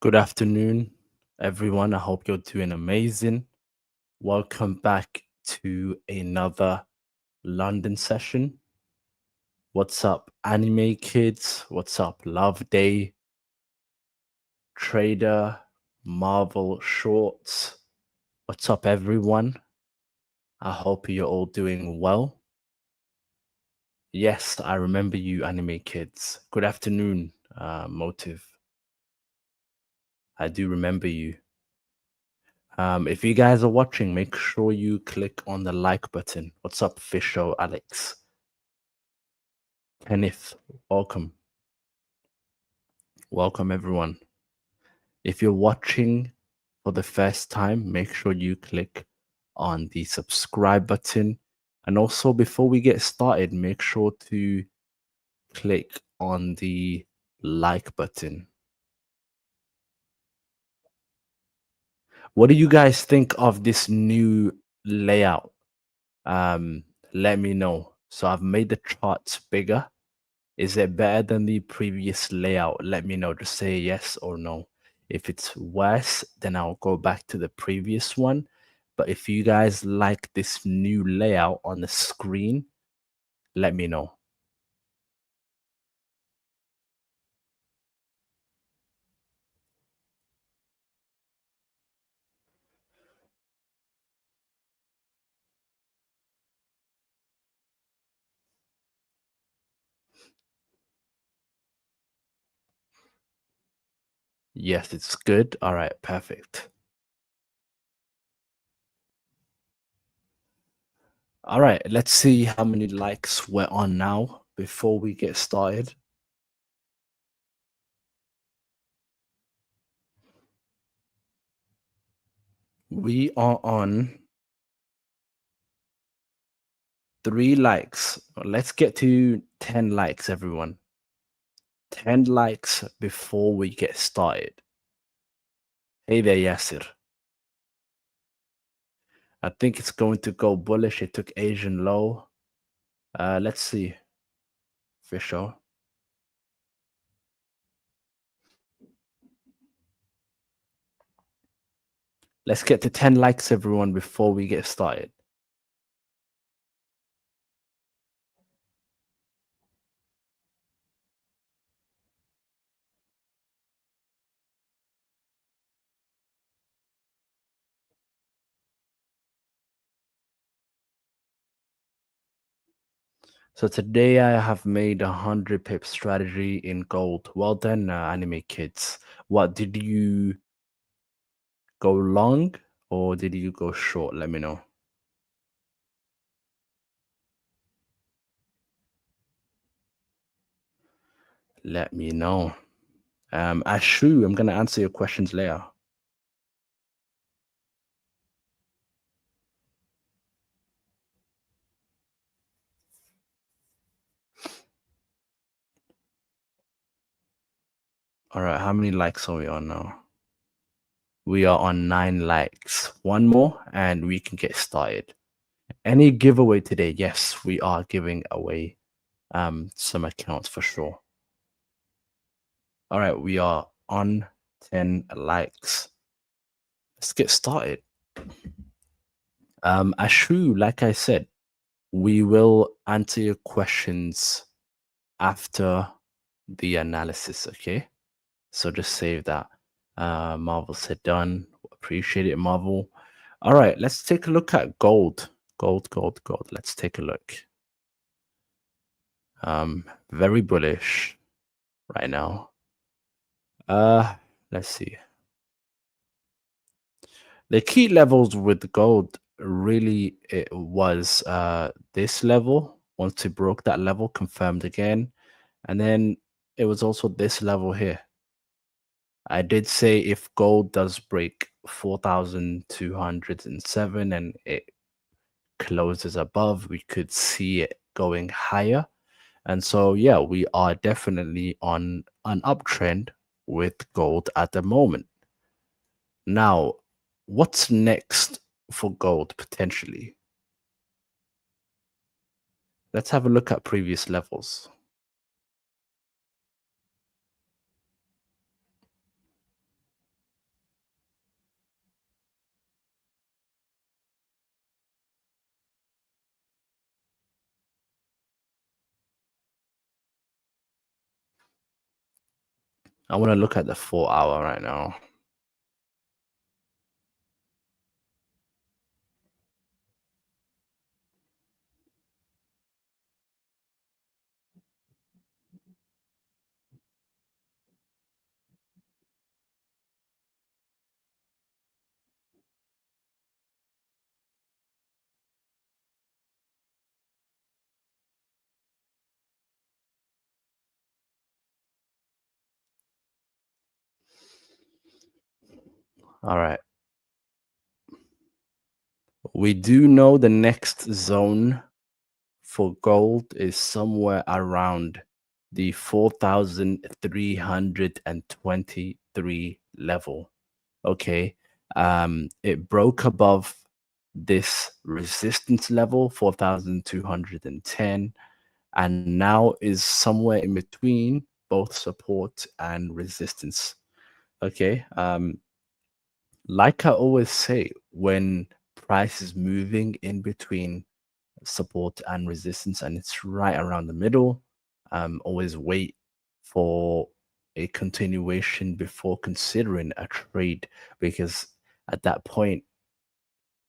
Good afternoon, everyone. I hope you're doing amazing. Welcome back to another London session. What's up, anime kids? What's up, Love Day, Trader, Marvel Shorts? What's up, everyone? I hope you're all doing well. Yes, I remember you, anime kids. Good afternoon, Motive. I do remember you. If you guys are watching, make sure you click on the like button. What's up, Fisho, Alex? Kenneth, welcome. Welcome, everyone. If you're watching for the first time, make sure you click on the subscribe button. And also, before we get started, make sure to click on the like button. What do you guys think of this new layout? Let me know. So I've made the charts bigger. Is it better than the previous layout? Let me know. Just say yes or no. If it's worse, then I'll go back to the previous one. But if you guys like this new layout on the screen, let me know. Yes, it's good. All right, perfect. All right, let's see how many likes we're on now before we get started. We are on 3 likes. Let's get to 10 likes, everyone. 10 likes before we get started. Hey there, Yasser. I think it's going to go bullish. It took Asian low. Let's see. For sure. Let's get to 10 likes, everyone, before we get started. So today I have made 100 pip strategy in gold. Well done, anime kids. What did you go long or did you go short? Let me know. Let me know. Ashu, I'm gonna answer your questions later. All right, how many likes are we on now? We are on 9 likes. One more and we can get started. Any giveaway today? Yes, we are giving away some accounts for sure. All right, we are on 10 likes. Let's get started. Ashu, like I said, we will answer your questions after the analysis, okay? So just save that. Marvel said done. Appreciate it, Marvel. All right, let's take a look at gold. Gold. Let's take a look. Very bullish right now. Let's see. The key levels with gold really it was this level. Once it broke that level, confirmed again, and then it was also this level here. I did say if gold does break 4,207 and it closes above, we could see it going higher. And so, yeah, we are definitely on an uptrend with gold at the moment. Now, what's next for gold potentially? Let's have a look at previous levels. I want to look at the 4 hour right now. All right. We do know the next zone for gold is somewhere around the 4,323 level. Okay. It broke above this resistance level, 4,210, and now is somewhere in between both support and resistance. Okay. Like I always say, when price is moving in between support and resistance and it's right around the middle, always wait for a continuation before considering a trade, because at that point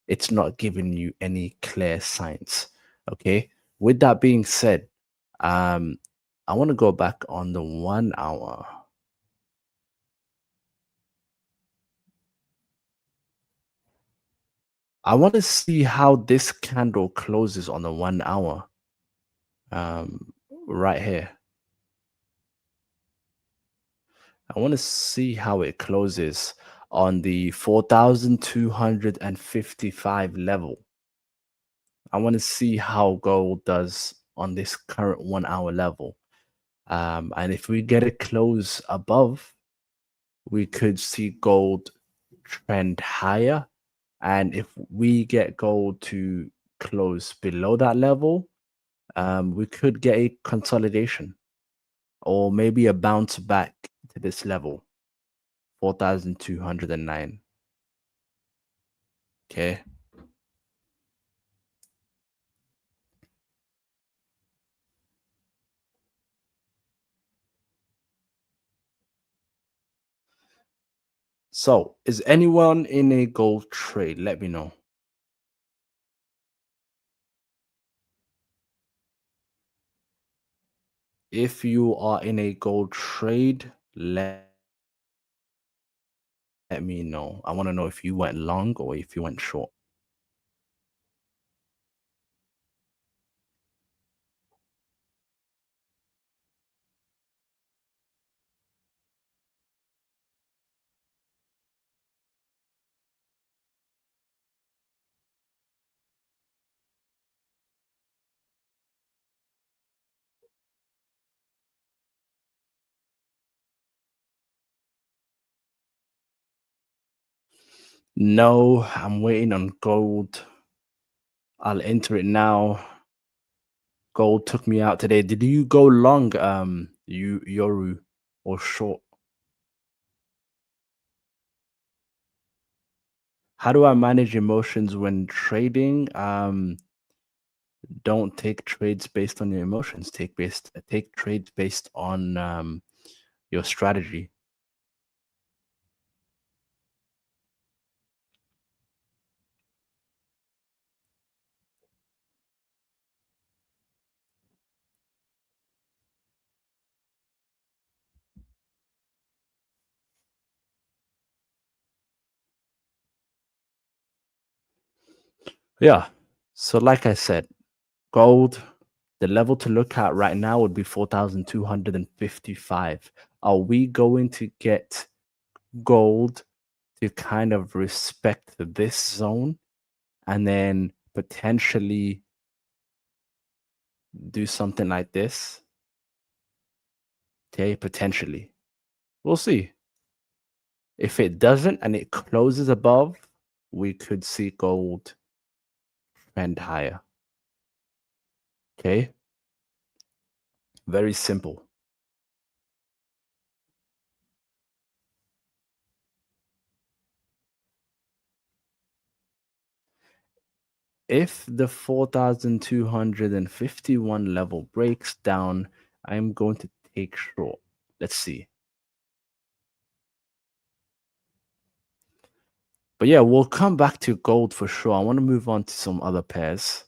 it's not giving you any clear signs. Okay, with that being said, um I want to go back on the 1 hour. I want to see how this candle closes on the 1 hour, right here. I want to see how it closes on the 4,255 level. I want to see how gold does on this current 1 hour level. And if we get a close above, we could see gold trend higher. And if we get gold to close below that level, we could get a consolidation or maybe a bounce back to this level, 4,209. Okay. So, is anyone in a gold trade? Let me know. If you are in a gold trade, let me know. I want to know if you went long or if you went short. No, I'm waiting on gold. I'll enter it now. Gold took me out today. Did you go long, you Yoru, or short? How do I manage emotions when trading? Don't take trades based on your emotions. Take trades based on your strategy. Yeah. So like I said, gold, the level to look at right now would be 4,255. Are we going to get gold to kind of respect this zone and then potentially do something like this? Okay, potentially. We'll see. If it doesn't and it closes above, we could see gold trend higher. Okay, very simple. If the 4,251 level breaks down, I'm going to take short. Let's see. But yeah, we'll come back to gold for sure. I want to move on to some other pairs.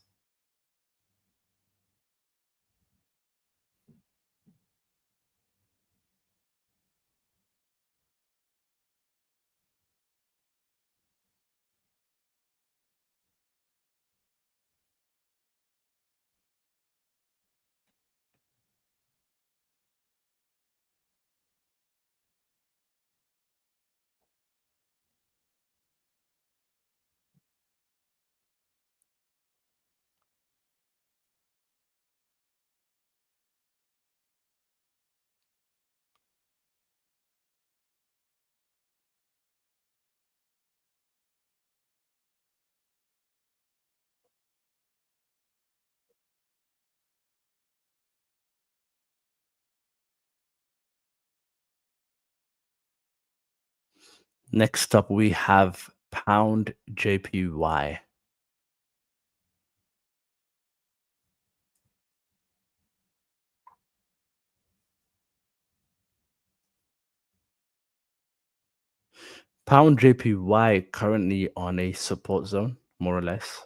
Next up, we have pound JPY. Pound JPY currently on a support zone, more or less.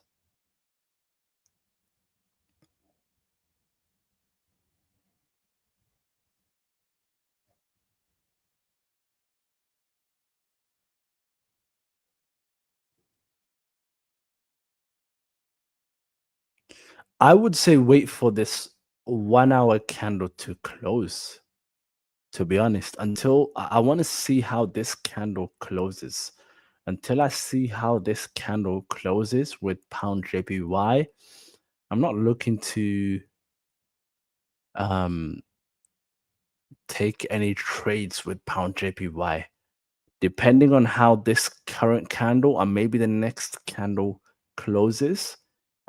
I would say wait for this 1 hour candle to close, to be honest, until I want to see how this candle closes. Until I see how this candle closes with pound JPY, I'm not looking to um take any trades with pound JPY. Depending on how this current candle and maybe the next candle closes,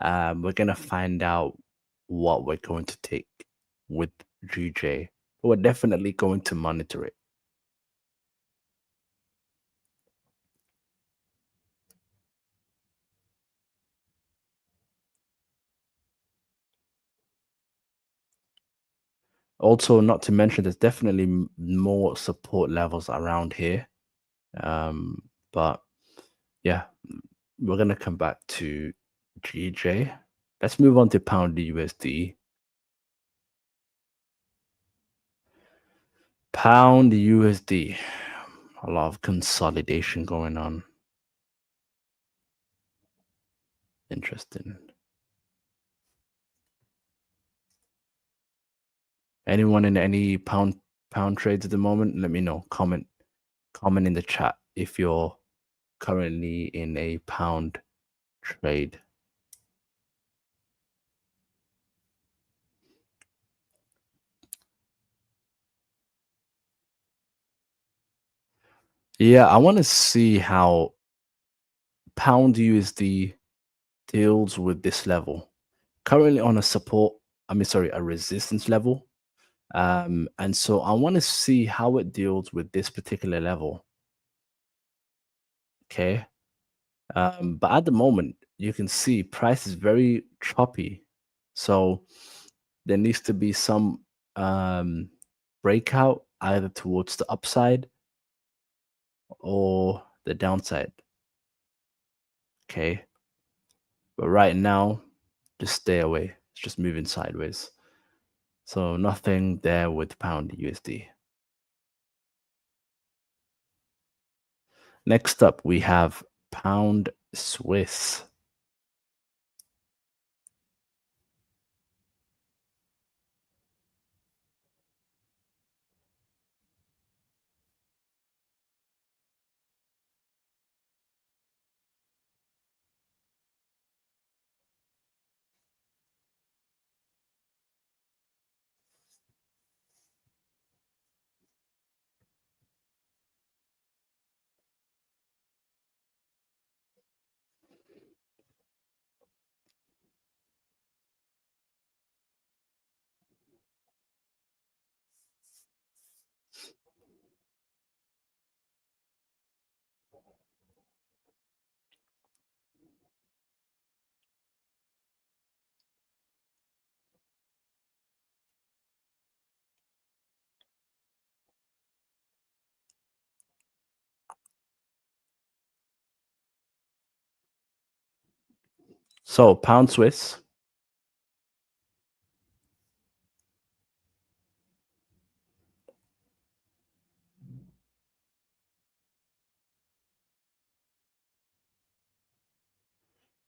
we're gonna find out what we're going to take with GJ. We're definitely going to monitor it. Also, not to mention, there's definitely more support levels around here. But yeah, we're gonna come back to GJ. Let's move on to pound USD. Pound USD. A lot of consolidation going on. Interesting. Anyone in any pound trades at the moment? Let me know. Comment in the chat if you're currently in a pound trade. Yeah, I want to see how pound USD deals with this level. Currently on a support, a resistance level. And so I want to see how it deals with this particular level. Okay. But at the moment, you can see price is very choppy. So there needs to be some breakout either towards the upside or the downside. Okay. But right now, just stay away. It's just moving sideways. So nothing there with pound USD. Next up, we have pound Swiss. So pound Swiss,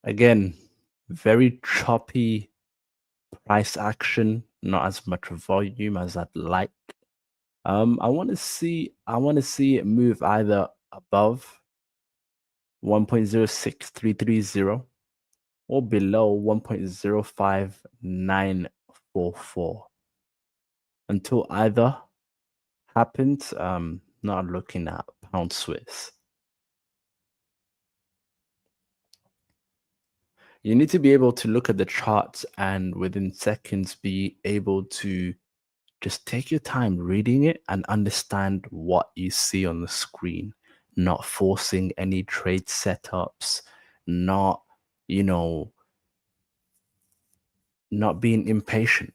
again, very choppy price action, not as much volume as I'd like. I want to see it move either above 1.06330 or below 1.05944. Until either happens, not looking at pound Swiss. You need to be able to look at the charts and within seconds be able to just take your time reading it and understand what you see on the screen, not forcing any trade setups, not, you know, not being impatient.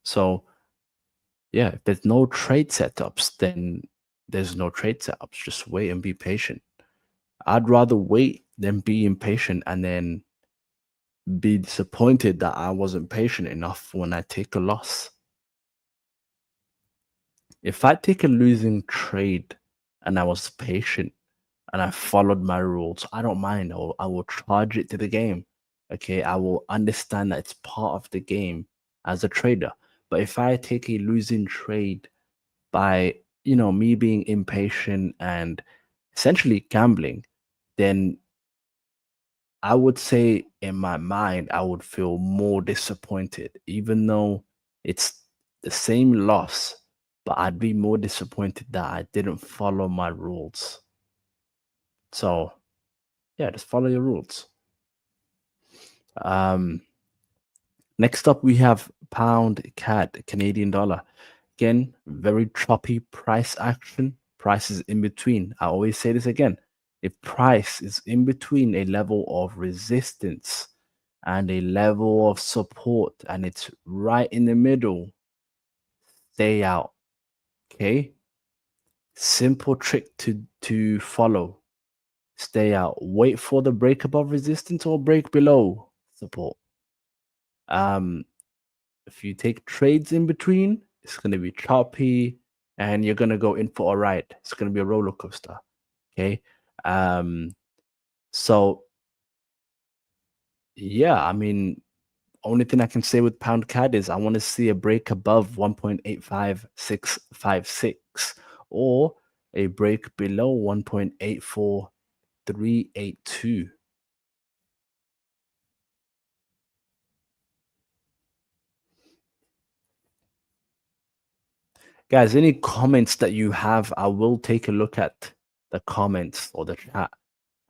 So, yeah, if there's no trade setups, then there's no trade setups. Just wait and be patient. I'd rather wait than be impatient and then be disappointed that I wasn't patient enough when I take a loss. If I take a losing trade and I was patient and I followed my rules, I don't mind. I will charge it to the game. Okay, I will understand that it's part of the game as a trader. But if I take a losing trade by, me being impatient and essentially gambling, then I would say in my mind, I would feel more disappointed, even though it's the same loss, but I'd be more disappointed that I didn't follow my rules. So, yeah, just follow your rules. Um, Next up, we have pound CAD, Canadian dollar. Again, very choppy price action. Price is in between. I always say this again. If price is in between a level of resistance and a level of support and it's right in the middle, stay out. Okay? Simple trick to follow. Stay out. Wait for the break above resistance or break below support. Um, if you take trades in between, it's going to be choppy and you're going to go in for a ride. It's going to be a roller coaster. Okay. Um, so, yeah, I mean, only thing I can say with pound CAD is I want to see a break above 1.85656 or a break below 1.84382. Guys, any comments that you have, I will take a look at the comments or the chat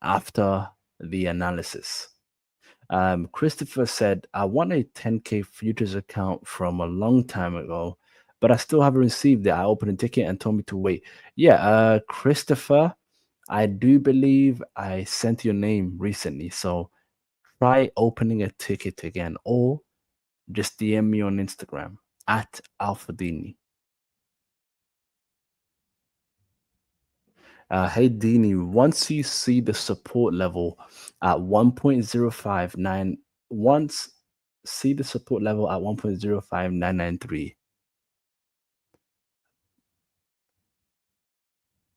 after the analysis. Christopher said, I won a 10K futures account from a long time ago, but I still haven't received it. I opened a ticket and told me to wait. Yeah, Christopher, I do believe I sent your name recently. So try opening a ticket again or just DM me on Instagram at AlphaDini. Hey Dini, once you see the support level at 1.059, once see the support level at 1.05993,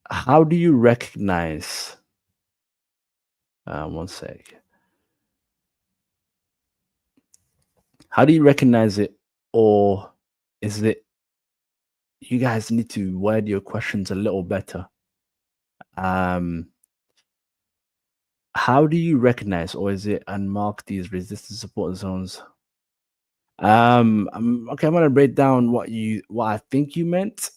how do you recognize, one sec, how do you recognize it? Or is it, you guys need to word your questions a little better. Um, how do you recognize, or is it unmark these resistance support zones? Okay, I'm gonna break down what I think you meant.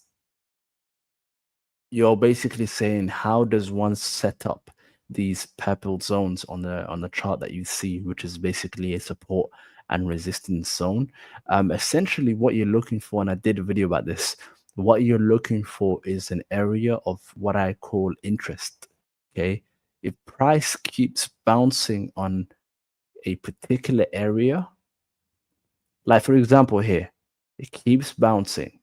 You're basically saying how does one set up these purple zones on the chart that you see, which is basically a support and resistance zone. Essentially, what you're looking for, and I did a video about this. What you're looking for is an area of what I call interest. Okay, if price keeps bouncing on a particular area, like for example here, it keeps bouncing,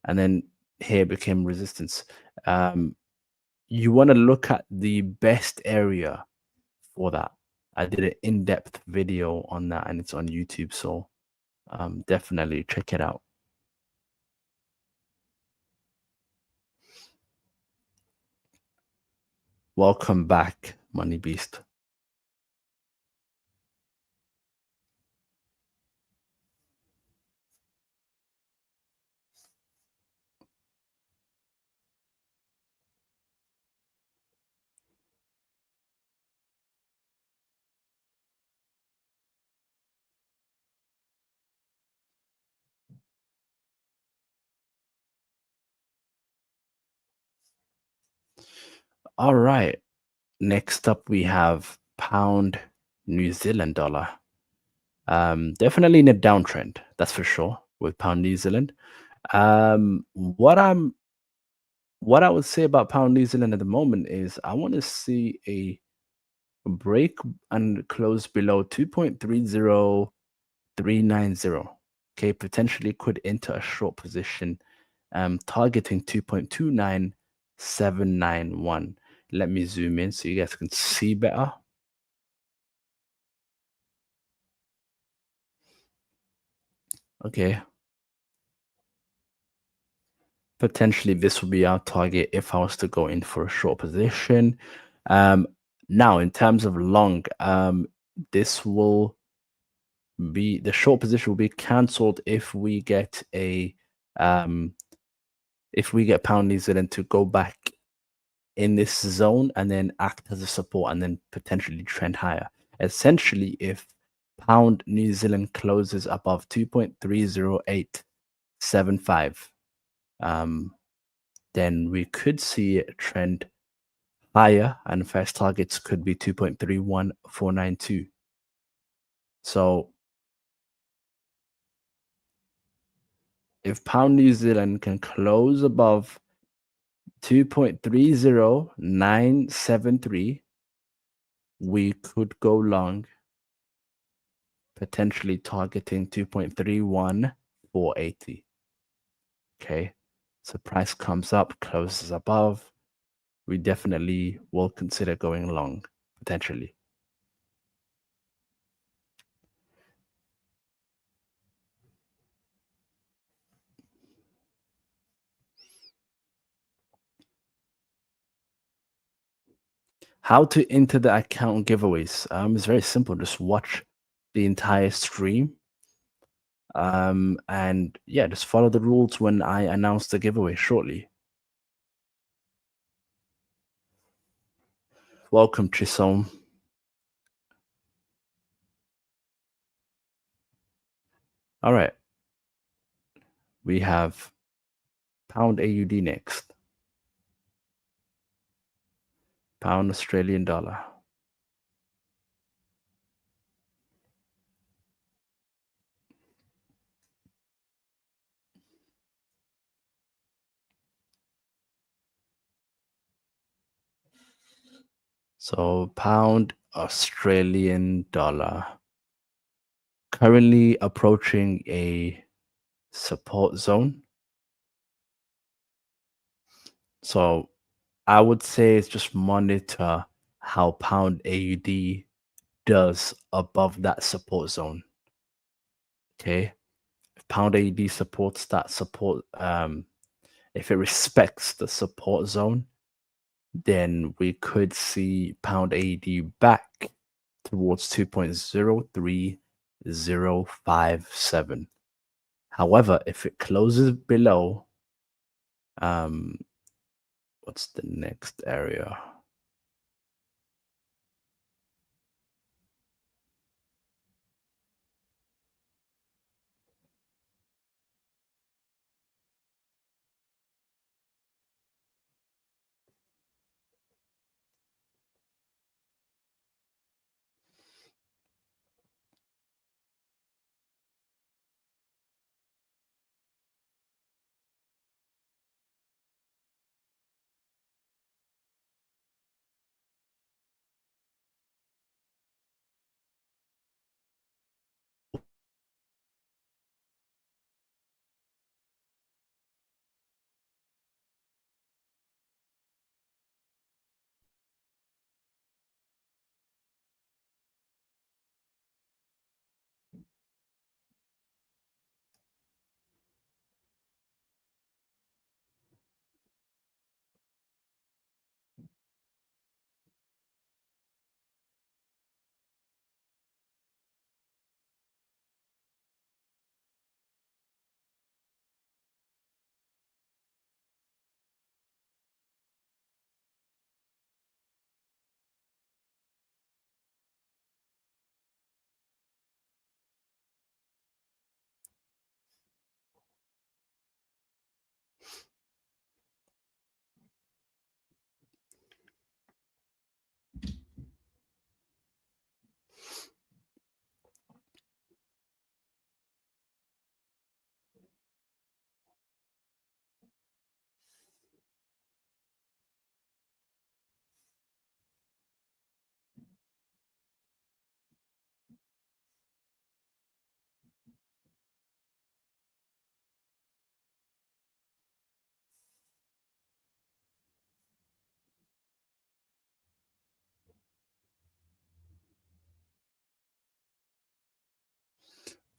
and then here became resistance. You want to look at the best area for that. I did an in-depth video on that, and it's on YouTube. So definitely check it out. Welcome back, Money Beast. All right. Next up, we have pound New Zealand dollar. Definitely in a downtrend, that's for sure, with pound New Zealand. Um, what I'm what I would say about pound New Zealand at the moment is I want to see a break and close below 2.30390. Okay, potentially could enter a short position, targeting 2.29791. Let me zoom in so you guys can see better. Okay, potentially this will be our target if I was to go in for a short position. Um, Now, in terms of long, this will be the short position will be cancelled um, if we get pound New Zealand to go back in this zone and then act as a support and then potentially trend higher. Essentially, if pound New Zealand closes above 2.30875, then we could see a trend higher, and first targets could be 2.31492. So if pound New Zealand can close above 2.30973, we could go long, potentially targeting 2.31480. Okay. So price comes up, closes above, we definitely will consider going long, potentially. How to enter the account giveaways? It's very simple. Just watch the entire stream. And yeah, just follow the rules when I announce the giveaway shortly. Welcome, Chisom. All right. We have pound AUD next. Pound Australian dollar. So pound Australian dollar currently approaching a support zone. So I would say it's just monitor how pound AUD does above that support zone. Okay. If pound AUD supports that support, if it respects the support zone, then we could see pound AUD back towards 2.03057. However, if it closes below, what's the next area?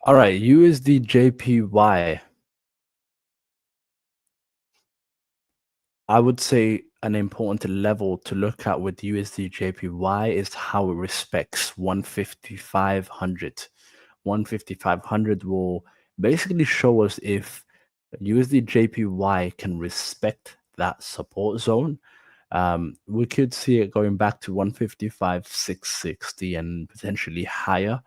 All right, USD JPY. I would say an important level to look at with USD JPY is how it respects 15500. 15500 will basically show us if USD JPY can respect that support zone. We could see it going back to 155,660 and potentially higher.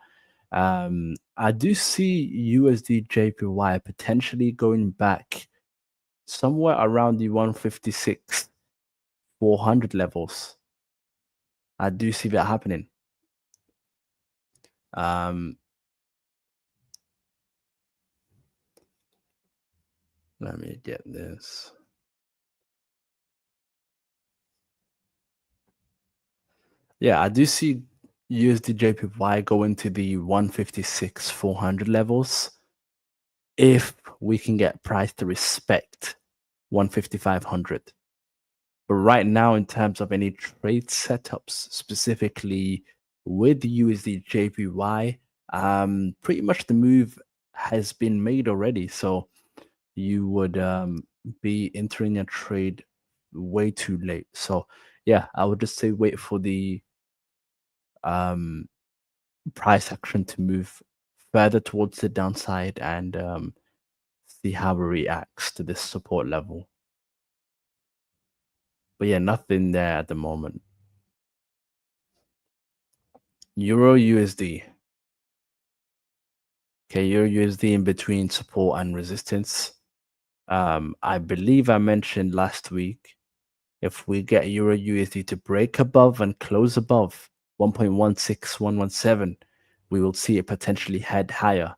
I do see USD JPY potentially going back somewhere around the 156 400 levels. I do see that happening. Um, Let me get this. Yeah, I do see USD JPY going to the 156 400 levels if we can get price to respect 15500. But right now, in terms of any trade setups, specifically with USD JPY, pretty much the move has been made already. So you would be entering a trade way too late. So yeah, I would just say wait for the um, price action to move further towards the downside and see how it reacts to this support level. But yeah, nothing there at the moment. Euro USD. Okay, Euro USD in between support and resistance. I believe I mentioned last week if we get Euro USD to break above and close above 1.16117, we will see it potentially head higher.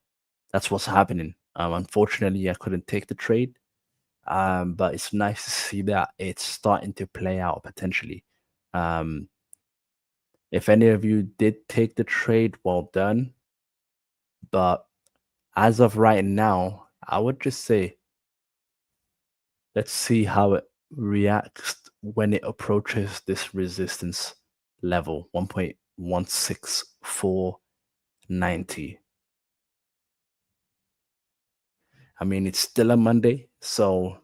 That's what's happening. Unfortunately, I couldn't take the trade, but it's nice to see that it's starting to play out potentially. Um, if any of you did take the trade, well done. But as of right now, I would just say let's see how it reacts when it approaches this resistance level 1.16490. I mean, it's still a Monday, so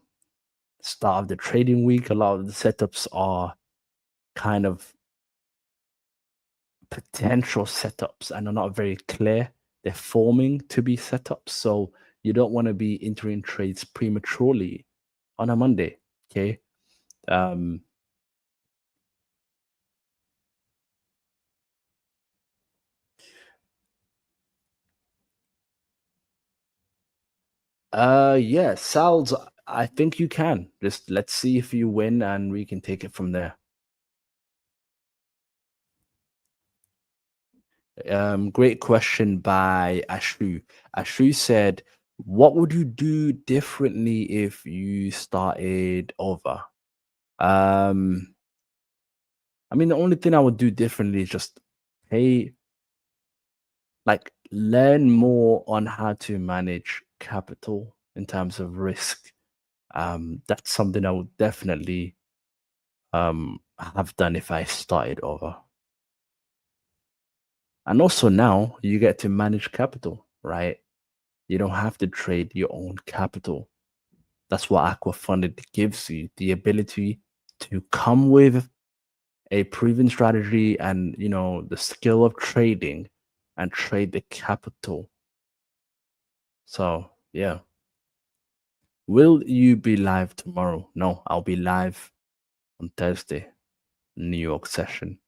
start of the trading week, a lot of the setups are kind of potential setups and are not very clear. They're forming to be setups, so you don't want to be entering trades prematurely on a Monday. Okay. Um, yeah, Sal's, I think you can. Just let's see if you win and we can take it from there. Great question by Ashu. Ashu said, what would you do differently if you started over? Um, I mean, the only thing I would do differently is just pay, like, learn more on how to manage capital in terms of risk. That's something I would definitely have done if I started over. And also now you get to manage capital, right? You don't have to trade your own capital. That's what AquaFunded gives you the ability to come with a proven strategy and the skill of trading and trade the capital. So yeah. Will you be live tomorrow? No, I'll be live on Thursday, New York session.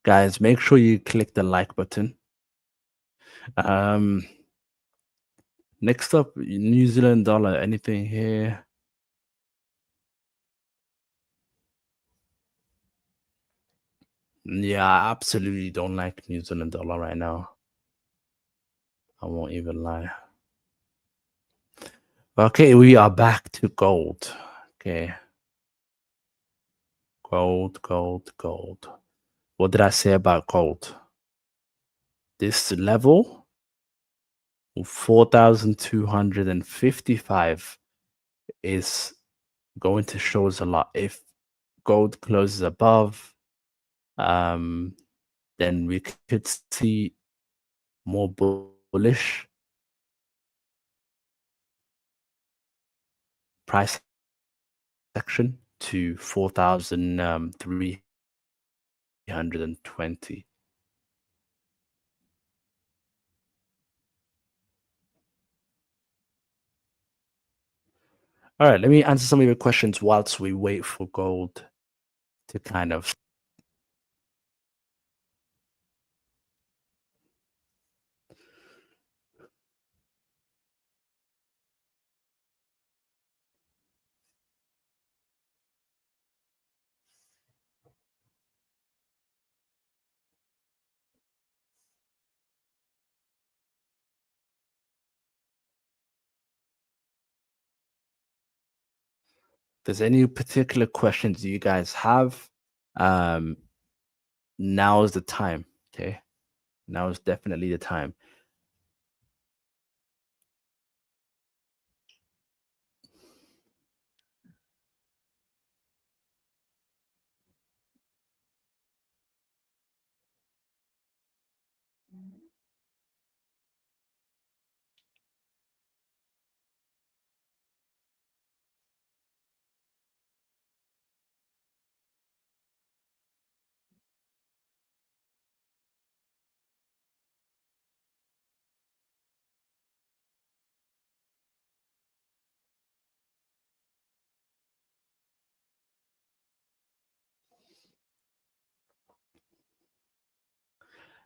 Guys, make sure you click the like button. Um, Next up, New Zealand dollar. Anything here? Yeah, I absolutely don't like New Zealand dollar right now. I won't even lie. Okay, we are back to gold. Okay, gold, gold, gold. What did I say about gold? This level 4,255 is going to show us a lot. If gold closes above, um, then we could see more bullish price action to 4,320. All right, let me answer some of your questions whilst we wait for gold to kind of. If there's any particular questions you guys have, um, now is the time. Okay, now is definitely the time.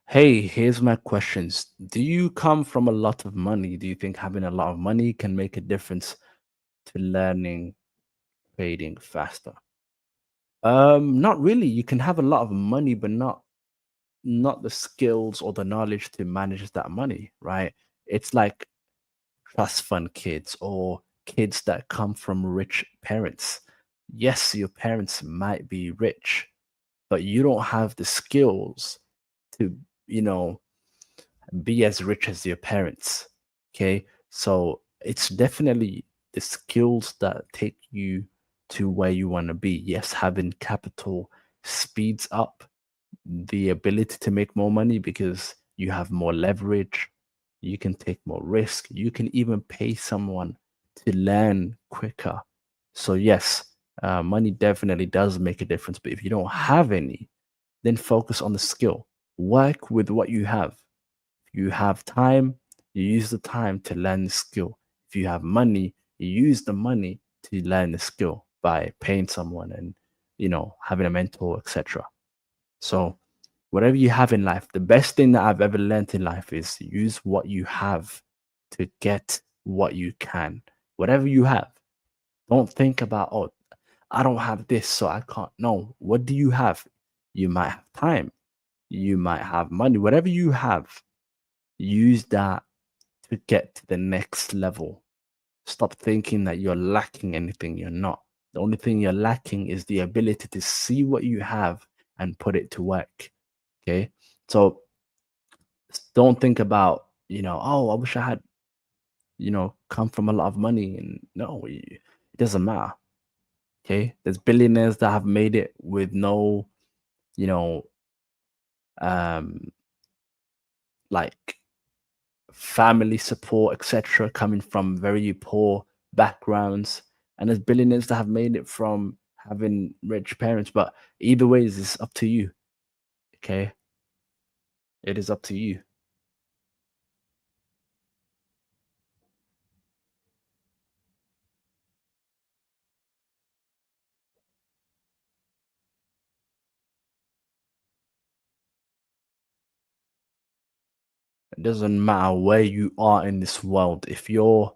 Hey, here's my questions. Do you come from a lot of money? Do you think having a lot of money can make a difference to learning trading faster? Not really. You can have a lot of money, but not the skills or the knowledge to manage that money, right? It's like trust fund kids or kids that come from rich parents. Yes, your parents might be rich, but you don't have the skills to, you know, be as rich as your parents. Okay. So it's definitely the skills that take you to where you want to be. Yes, having capital speeds up the ability to make more money because you have more leverage, you can take more risk, you can even pay someone to learn quicker. So, yes, money definitely does make a difference. But if you don't have any, then focus on the skill, work with what you have. If you have time, you use the time to learn the skill. If you have money, you use the money to learn the skill by paying someone and having a mentor, etc. So, whatever you have in life, the best thing that I've ever learned in life is use what you have to get what you can. Whatever you have, don't think about, oh, I don't have this, so I can't. No, what do you have? You might have time, you might have money, whatever you have, use that to get to the next level. Stop thinking that you're lacking anything. You're not. The only thing you're lacking is the ability to see what you have and put it to work. Okay. So don't think about, oh, I wish I had, come from a lot of money. And no, it doesn't matter. Okay. There's billionaires that have made it with no, you know, um, like family support, etc., coming from very poor backgrounds. And there's billionaires that have made it from having rich parents. But either way, it's up to you. Okay. It is up to you. It doesn't matter where you are in this world. If you're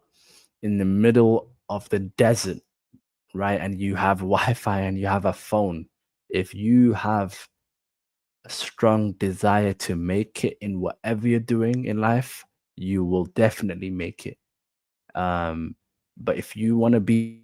in the middle of the desert, right, and you have Wi-Fi and you have a phone, if you have a strong desire to make it in whatever you're doing in life, you will definitely make it. Um, but if you want to be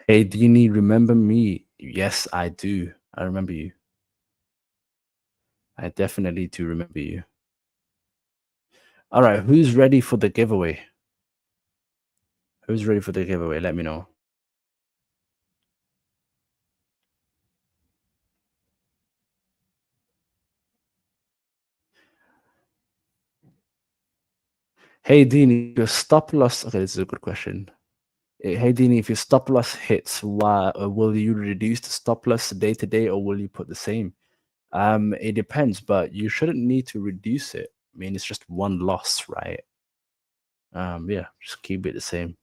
Hey, Dini, remember me? Yes, I do. I remember you. I definitely do remember you. All right, who's ready for the giveaway? Who's ready for the giveaway? Let me know. Hey, Dini, if your stop loss. Okay, this is a good question. Hey, Dini, if your stop loss hits, will you reduce the stop loss day to day, or will you put the same? It depends, but you shouldn't need to reduce it. I mean, it's just one loss, right? Yeah, just keep it the same.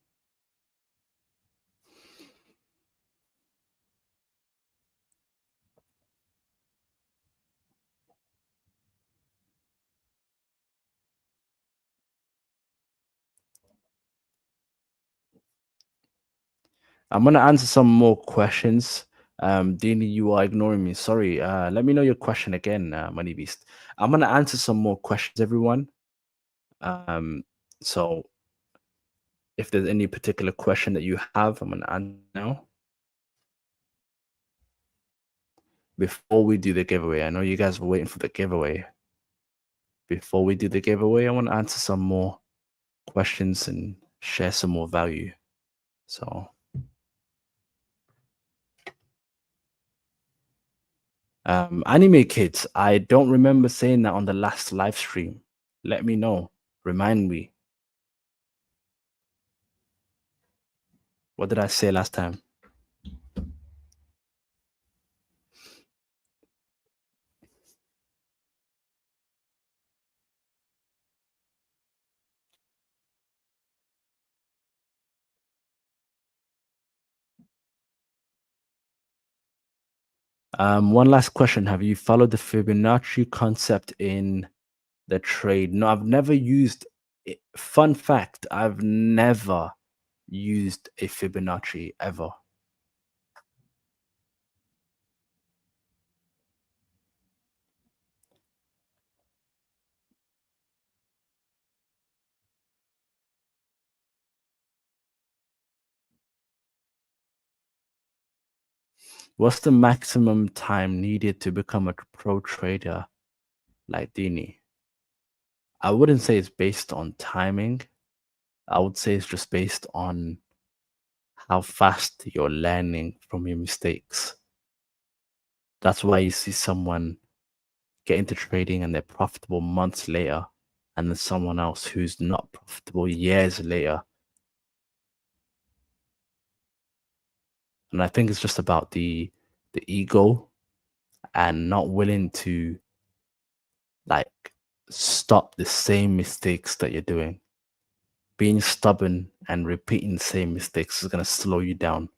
I'm gonna answer some more questions. Dini, you are ignoring me. Sorry. Let me know your question again, Money Beast. I'm gonna answer some more questions, everyone. Um, so if there's any particular question that you have, I'm gonna answer now. Before we do the giveaway, I know you guys were waiting for the giveaway. Before we do the giveaway, I want to answer some more questions and share some more value. So, anime kids, I don't remember saying that on the last live stream. Let me know. Remind me. What did I say last time? One last question. Have you followed the Fibonacci concept in the trade? No, I've never used it. Fun fact, I've never used a Fibonacci ever. What's the maximum time needed to become a pro trader like Dini? I wouldn't say it's based on timing. I would say it's just based on how fast you're learning from your mistakes. That's why you see someone get into trading and they're profitable months later, and then someone else who's not profitable years later. And I think it's just about the ego and not willing to like stop the same mistakes that you're doing. Being stubborn and repeating the same mistakes is going to slow you down.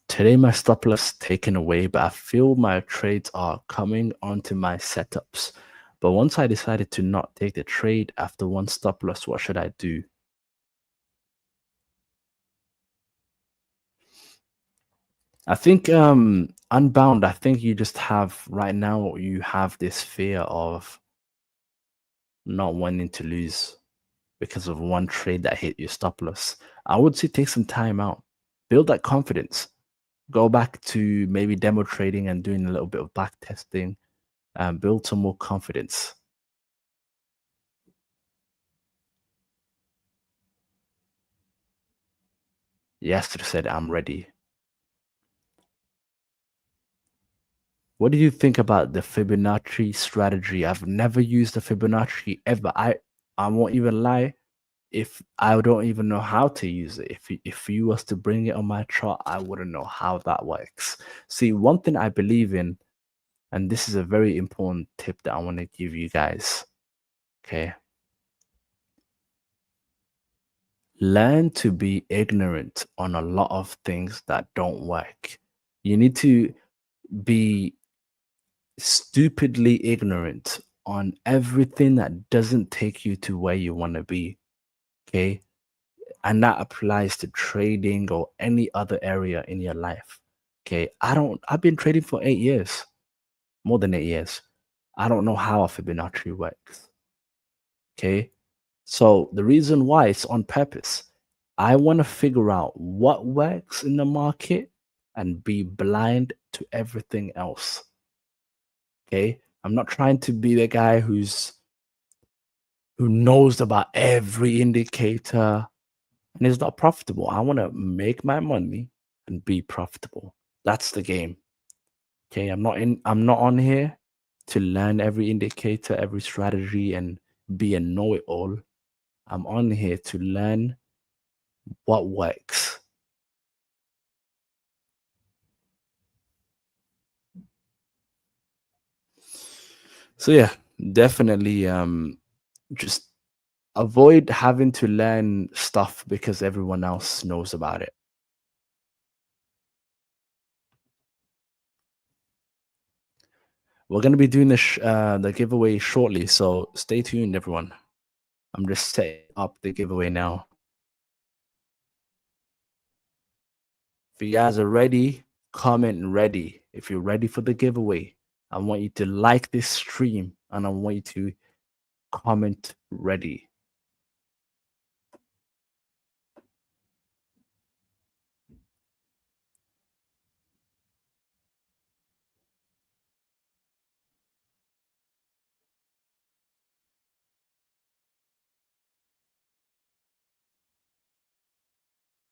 Today my stop loss taken away, but I feel my trades are coming onto my setups. But once I decided to not take the trade after one stop loss, what should I do? I think Unbound, I think you just have right now you have this fear of not wanting to lose because of one trade that hit your stop loss. I would say take some time out. Build that confidence. Go back to maybe demo trading and doing a little bit of back testing and build some more confidence. Yester said, I'm ready. What do you think about the Fibonacci strategy? I've never used the Fibonacci ever. I won't even lie. If I don't even know how to use it, if you was to bring it on my chart, I wouldn't know how that works. See, one thing I believe in, and this is a very important tip that I want to give you guys. Okay. Learn to be ignorant on a lot of things that don't work. You need to be stupidly ignorant on everything that doesn't take you to where you want to be. Okay. And that applies to trading or any other area in your life. Okay. I've been trading for 8 years, more than 8 years. I don't know how a Fibonacci works. Okay. So the reason why it's on purpose, I want to figure out what works in the market and be blind to everything else. Okay. I'm not trying to be the guy who knows about every indicator and is not profitable. I want to make my money and be profitable. That's the game. Okay. I'm not on here to learn every indicator, every strategy and be a know-it-all. I'm on here to learn what works. So yeah, definitely just avoid having to learn stuff because everyone else knows about it. We're going to be doing the giveaway shortly, so stay tuned everyone. I'm just setting up the giveaway now. If you guys are ready, comment ready. If you're ready for the giveaway, I want you to like this stream and I want you to comment ready.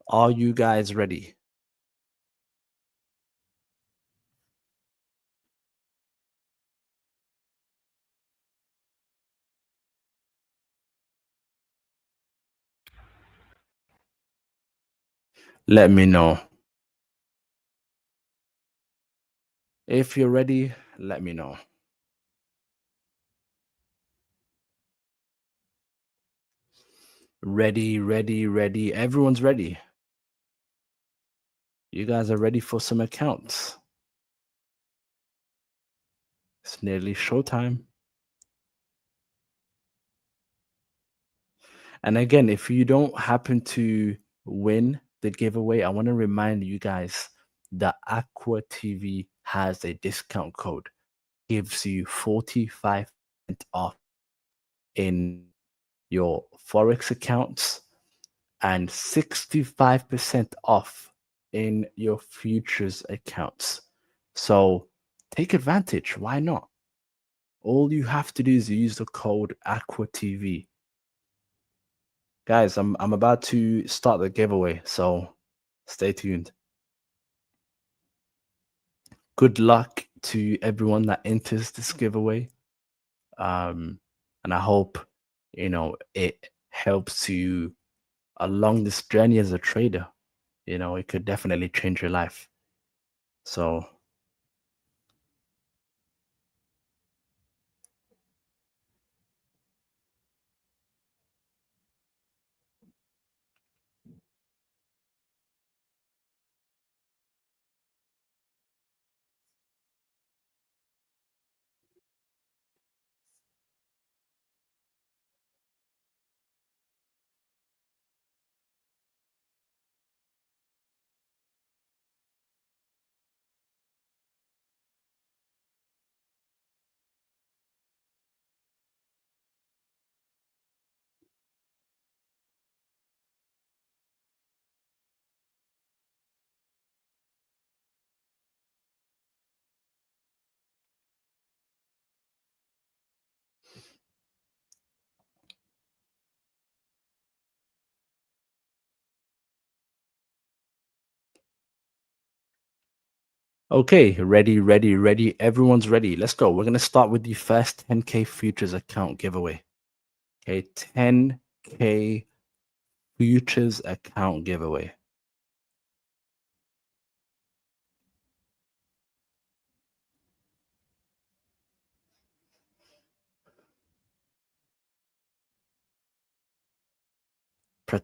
Are you guys ready? Let me know. If you're ready, let me know. Ready, ready, ready. Everyone's ready. You guys are ready for some accounts. It's nearly showtime. And again, if you don't happen to win the giveaway, I want to remind you guys that AquaTV has a discount code. Gives you 45% off in your Forex accounts and 65% off in your futures accounts. So take advantage. Why not? All you have to do is use the code AquaTV. Guys, I'm about to start the giveaway, so stay tuned. Good luck to everyone that enters this giveaway. And I hope it helps you along this journey as a trader. It could definitely change your life. So okay, ready, ready, ready. Everyone's ready. Let's go. We're gonna start with the first 10K futures account giveaway. Okay, 10K futures account giveaway. Pre-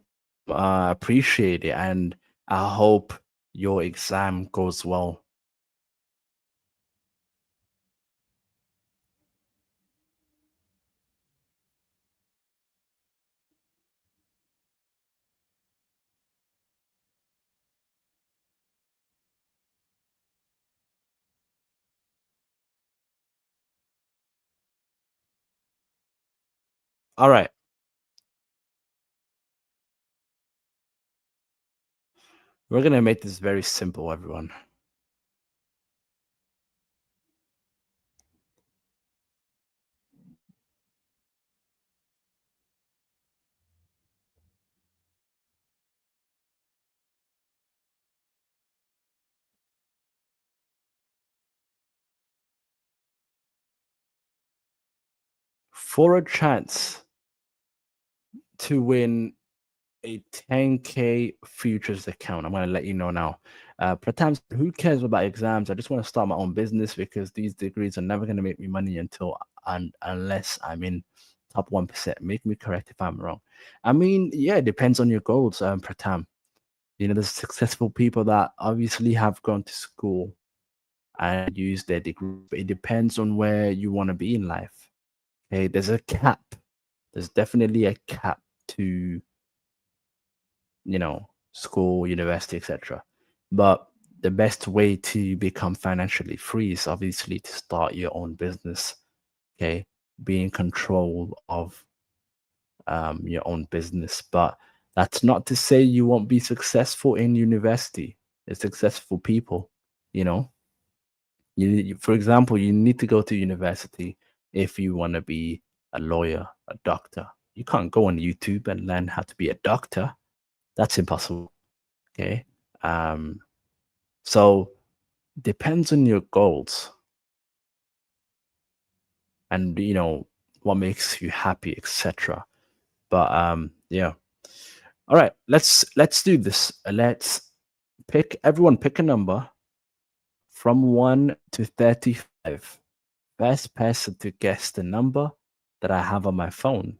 Appreciate it, and I hope your exam goes well. All right. We're gonna make this very simple, everyone. For a chance to win a 10K futures account, I'm gonna let you know now. Pratam, who cares about exams? I just want to start my own business because these degrees are never gonna make me money unless I'm in top 1%. Make me correct if I'm wrong. I mean, yeah, it depends on your goals, Pratam. You know, there's successful people that obviously have gone to school and use their degree. But it depends on where you want to be in life. Okay, there's a cap. There's definitely a cap to, school, university, etc. But the best way to become financially free is obviously to start your own business. Okay, be in control of your own business. But that's not to say you won't be successful in university. There's successful people, you know. For example, you need to go to university if you want to be a lawyer, a doctor. You can't go on YouTube and learn how to be a doctor. That's impossible. Okay. Um, so depends on your goals and what makes you happy, etc. But yeah. All right, let's do this. Let's pick a number from 1 to 35. Best person to guess the number that I have on my phone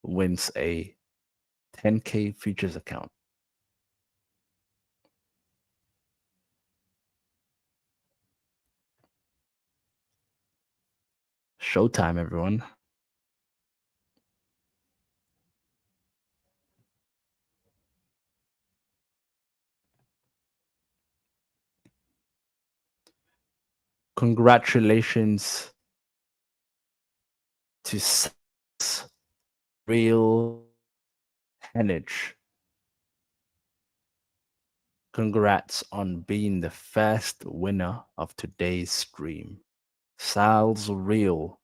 wins a 10K futures account. Showtime, everyone. Congratulations to Real Henage. Congrats on being the first winner of today's stream. Sal's Real,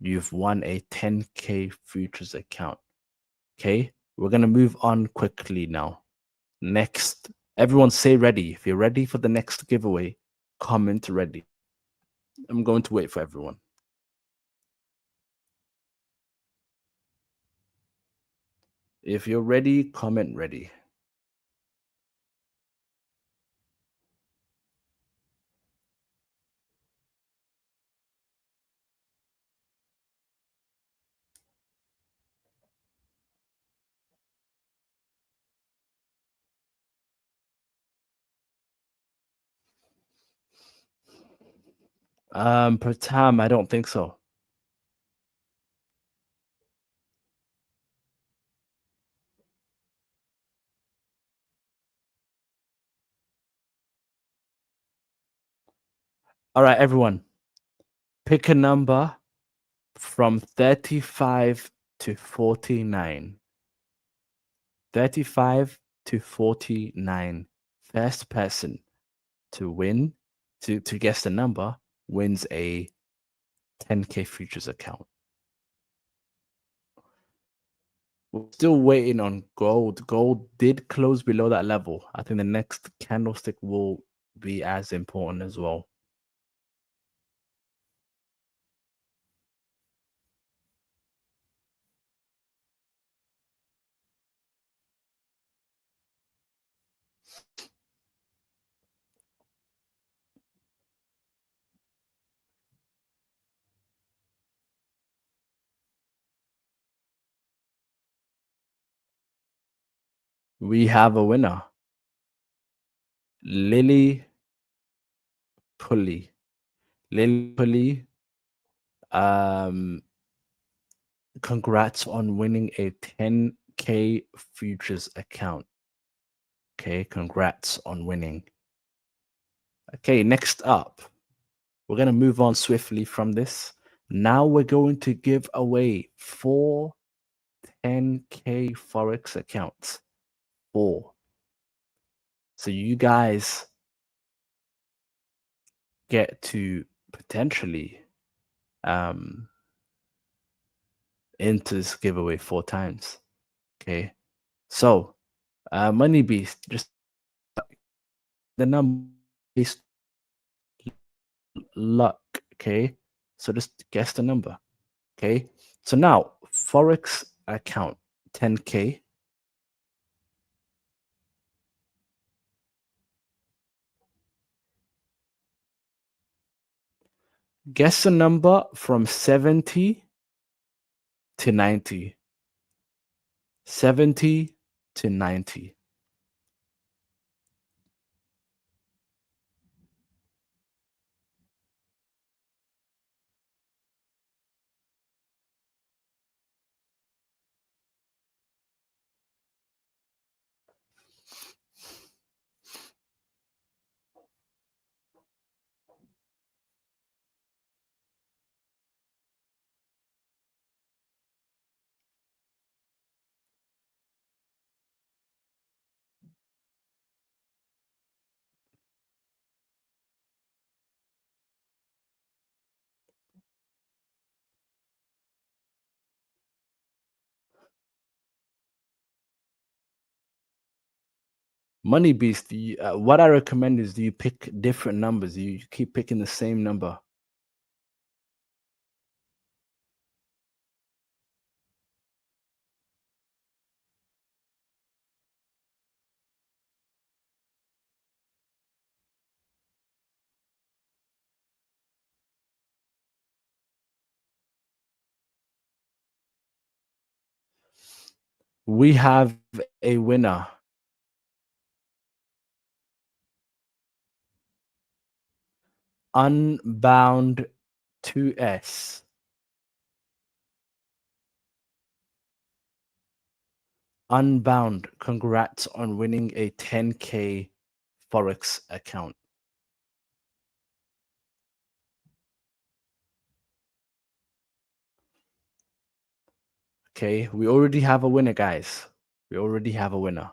you've won a 10K futures account. Okay, we're going to move on quickly now. Next, everyone say ready. If you're ready for the next giveaway, comment ready. I'm going to wait for everyone. If you're ready, comment ready. Pratam, I don't think so. All right, everyone. Pick a number from 35 to 49. 35 to 49. First person to win, to guess the number, wins a 10K futures account. We're still waiting on gold. Gold did close below that level. I think the next candlestick will be as important as well. We have a winner. Lily Pulley. Lily Pulley, um, congrats on winning a 10K futures account. Okay, congrats on winning. Okay, next up, we're going to move on swiftly from this. Now we're going to give away 4 10K Forex accounts. 4. So you guys get to potentially um enter this giveaway 4 times. Okay. So Money Beast, just the number is luck. Okay. So just guess the number. Okay. So now Forex account 10K. Guess a number from 70 to 90. 70 to 90. Money Beast, what I recommend is do you pick different numbers? You keep picking the same number. We have a winner. Unbound 2S. Unbound, congrats on winning a 10K Forex account. Okay, we already have a winner, guys. We already have a winner.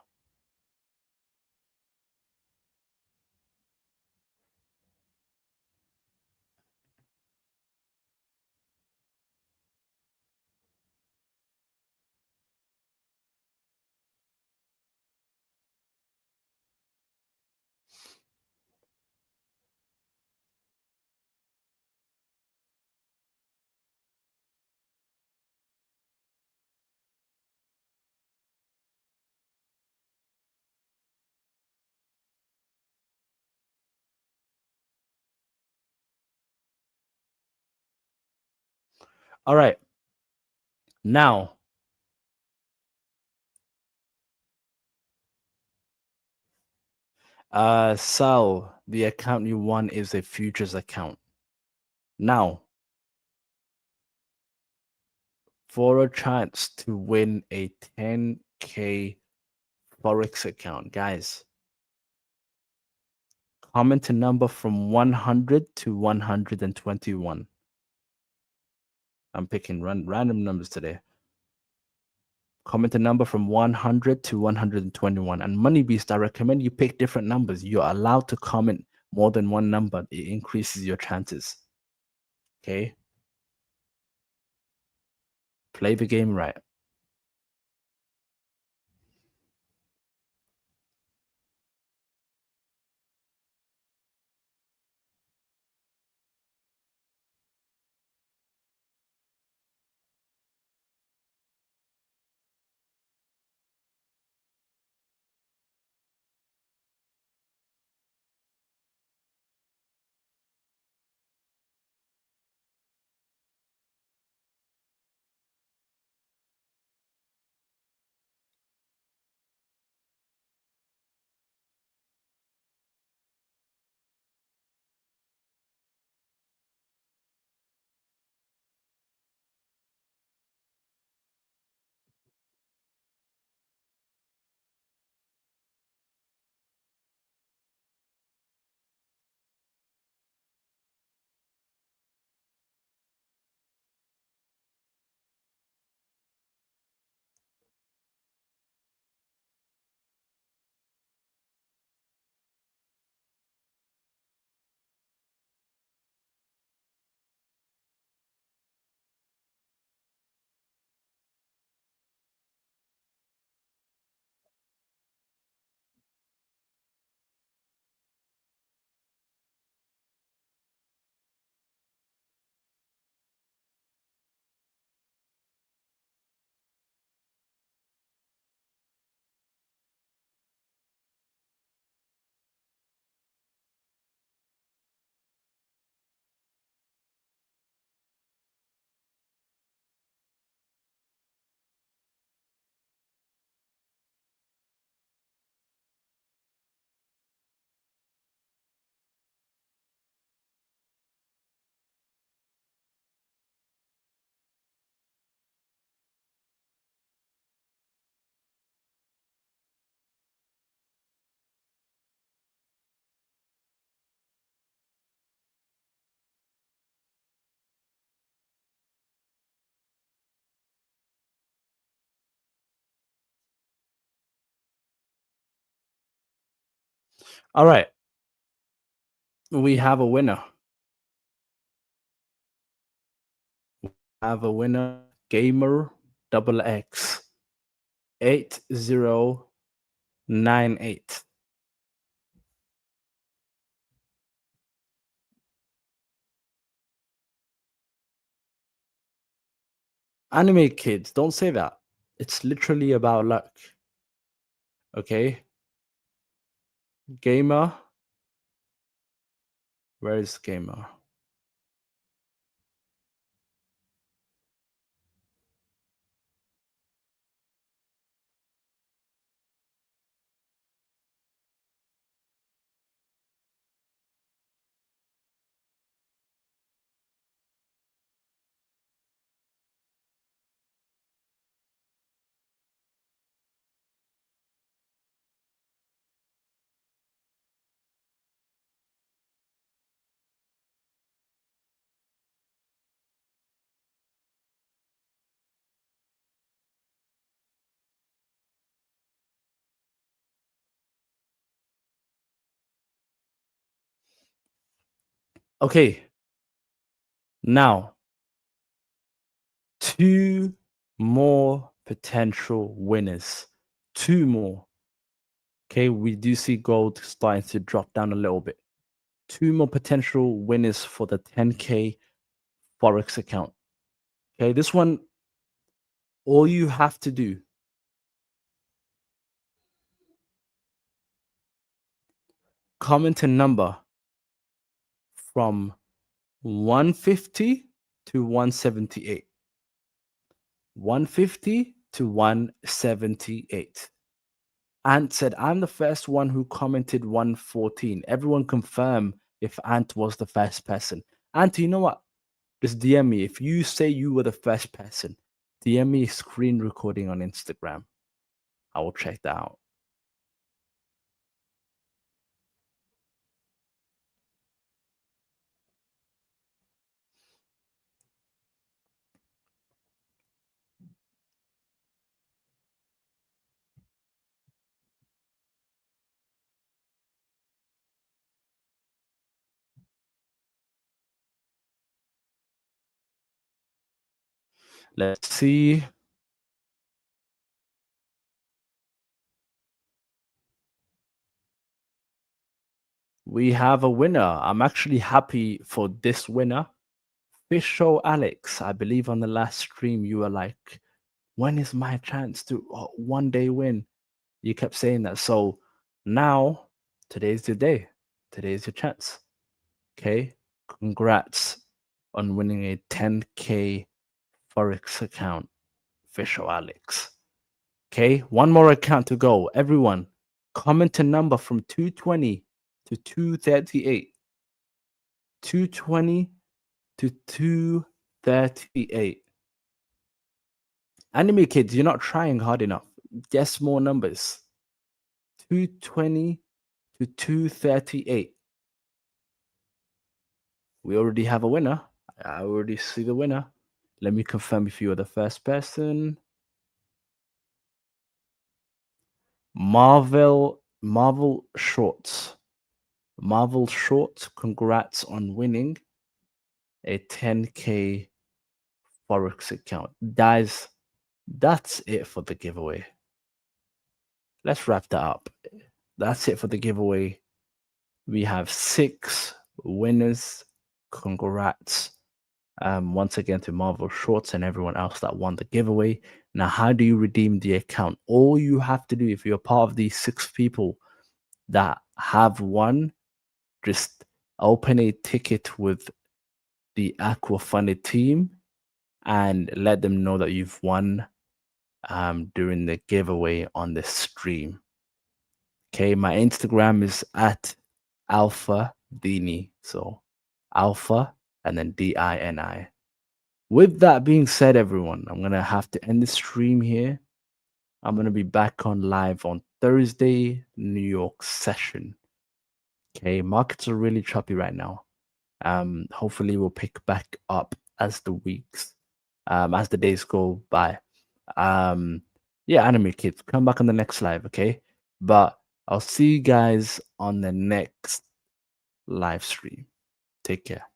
All right. Now, Sal, the account you won is a futures account. Now, for a chance to win a 10K Forex account, guys, comment a number from 100 to 121. I'm picking random numbers today. Comment a number from 100 to 121. And Money Beast, I recommend you pick different numbers. You're allowed to comment more than one number. It increases your chances. Okay? Play the game right. All right. We have a winner. Have a winner. Gamer double X 8098. Anime kids, don't say that. It's literally about luck. Okay. Gamer. Where is Gamer? Okay. Now, two more potential winners. Two more. Okay, we do see gold starting to drop down a little bit. Two more potential winners for the 10K Forex account. Okay, this one, all you have to do, comment a number from 150 to 178. 150 to 178. Ant said, I'm the first one who commented 114. Everyone confirm if Ant was the first person. Ant, you know what? Just DM me. If you say you were the first person, DM me a screen recording on Instagram. I will check that out. Let's see. We have a winner. I'm actually happy for this winner. Fish Show Alex, I believe on the last stream you were like, when is my chance to one day win? You kept saying that. So now, today's the day. Today's your chance. Okay. Congrats on winning a 10K Forex account, Fisher Alex. Okay. One more account to go. Everyone, comment a number from 220 to 238. 220 to 238. Anime kids, you're not trying hard enough. Guess more numbers. 220 to 238. We already have a winner. I already see the winner. Let me confirm if you are the first person. Marvel Shorts. Marvel Shorts, congrats on winning a 10K Forex account. Guys, that's it for the giveaway. Let's wrap that up. That's it for the giveaway. We have 6 winners. Congrats once again to Marvel Shorts and everyone else that won the giveaway. Now, how do you redeem the account? All you have to do, if you're part of these 6 people that have won, just open a ticket with the AquaFunded team and let them know that you've won during the giveaway on the stream. Okay, my Instagram is at AlphaDini. So Alpha and then DINI. With that being said, everyone, I'm going to have to end the stream here. I'm going to be back on live on Thursday, New York session. Okay, markets are really choppy right now. Hopefully we'll pick back up as the weeks, as the days go by. Yeah, anime kids, come back on the next live, okay? But I'll see you guys on the next live stream. Take care.